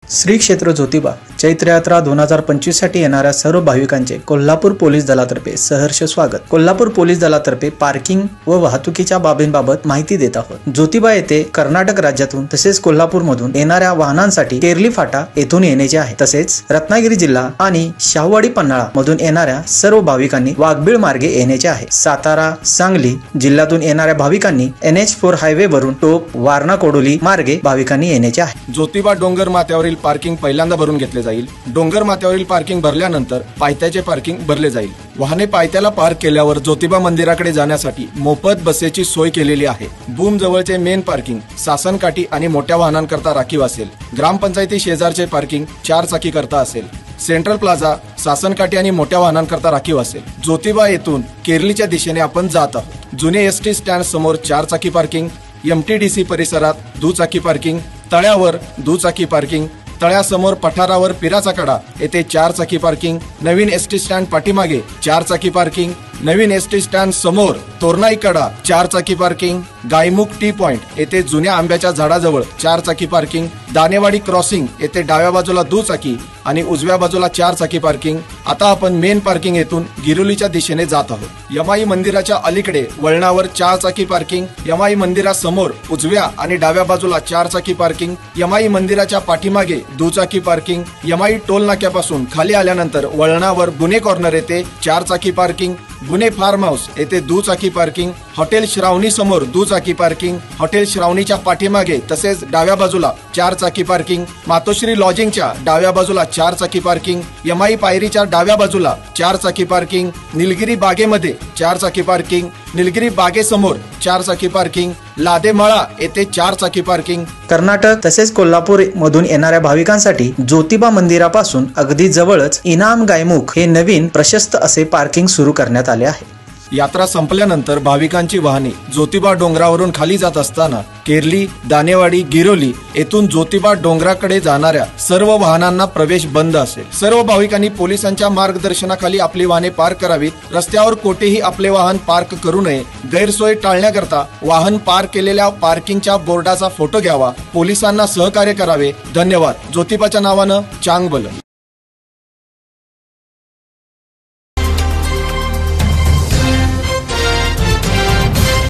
श्री क्षेत्र ज्योतिबा चैत्र यात्रा 2025 साठी येणाऱ्या सर्व भाविकांचे कोल्हापूर पोलीस दलातर्फे सहर्ष स्वागत। कोल्हापूर पोलीस दलातर्फे पार्किंग व वाहतुकीच्या बाबींबाबत माहिती देत आहोत। ज्योतिबा येथे कर्नाटक राज्यातून तसेच कोल्हापूर मधून येणाऱ्या वाहनांसाठी केरली फाटा येथून येण्याचे आहे। तसेच रत्नागिरी जिल्हा आणि शाहूवाडी पन्हाळा मधून येणाऱ्या सर्व भाविकांनी वाघबीळ मार्गे येण्याचे आहे। सातारा सांगली जिल्ह्यातून येणाऱ्या भाविकांनी NH4 हायवे वरून टोप वारणा कोडोली मार्गे भाविकांनी येण्याचे आहे। ज्योतिबा डोंगर माथ्यावरील पार्किंग पहिल्यांदा भरून घेतले जाईल। डोंगर माथ्यावरील पार्किंग भरल्यानंतर पायथ्याचे पार्किंग भरले जाईल। वाहने पायथ्याला पार्क केल्यावर ज्योतिबा मंदिराकडे जाण्यासाठी मोफत बसेची सोय केलेली आहे। बूम जवळचे मेन पार्किंग सासनकाठी आणि मोठ्या वाहनांकरता राखीव असेल। ग्रामपंचायती शेजारचे पार्किंग 4 चाकी करता असेल। सेंट्रल प्लाझा सासनकाठी आणि मोठ्या वाहनांकरता राखीव असेल। ज्योतिबा येथून केरलीच्या दिशेने आपण जात आहोत। जुने ST स्टँड समोर 4 चाकी पार्किंग, MTDC परिसरात दुचाकी पार्किंग, तळ्यावर दुचाकी पार्किंग, तळ्यासमोर पठारावर पिराचा कडा येथे 4 चाकी पार्किंग, नवीन ST स्टँड पाठीमागे 4 चाकी पार्किंग, नवीन ST स्टँड समोर तोरणाई कडा 4 चाकी पार्किंग, गायमुख टी पॉइंट येथे जुन्या आंब्याच्या झाडाजवळ 4 चाकी पार्किंग, दानेवाडी क्रॉसिंग येथे डाव्या बाजूला दुचाकी आणि उजव्या बाजूला 4 चाकी पार्किंग। आता आपण मेन पार्किंग येथून गिरोलीच्या दिशेने जात आहोत। यमाई मंदिराच्या अलीकडे वळणावर 4 चाकी पार्किंग, यमाई मंदिरासमोर उजव्या आणि डाव्या बाजूला 4 चाकी पार्किंग, यमाई मंदिराच्या पाठीमागे दुचाकी पार्किंग, यमाई टोल नाक्यापासून खाली आल्यानंतर वळणावर गुन्हे कॉर्नर येथे 4 चाकी पार्किंग, गुन्हे फार्म हाऊस येथे दुचाकी पार्किंग, हॉटेल श्रावणी समोर दुचाकी पार्किंग, हॉटेल श्रावणीच्या पाठीमागे तसेच डाव्या बाजूला 4 चाकी पार्किंग, मातोश्री लॉजिंगच्या डाव्या बाजूला 4 चाकी पार्किंग, यमाई पायरीच्या डाव्या बाजूला 4 चाकी पार्किंग, निलगिरी बागेमध्ये 4 चाकी पार्किंग, निलगिरी बागेसमोर 4 चाकी पार्किंग, लादेमळा येथे 4 चाकी पार्किंग। कर्नाटक तसेच कोल्हापूर मधून येणाऱ्या भाविकांसाठी ज्योतिबा मंदिरापासून अगदी जवळच इनाम गायमुख हे नवीन प्रशस्त असे पार्किंग सुरू करण्यात आले आहे। यात्रा संपल्यानंतर भाविकांची वाहने ज्योतिबा डोंगरावरून खाली जात असताना केरली, दानेवाडी, गिरोली येथून ज्योतिबा डोंगराकडे जाणाऱ्या सर्व वाहनांना प्रवेश बंद असेल। सर्व भाविकांनी पोलिसांच्या मार्गदर्शनाखाली आपली वाहने पार्क करावीत। रस्त्यावर कोठेही आपले वाहन पार्क करू नये। गैरसोय टाळण्याकरता वाहन पार्क केलेल्या पार्किंगच्या बोर्डाचा फोटो घ्यावा। पोलिसांना सहकार्य करावे। धन्यवाद। ज्योतिबाच्या नावानं चांगभलं।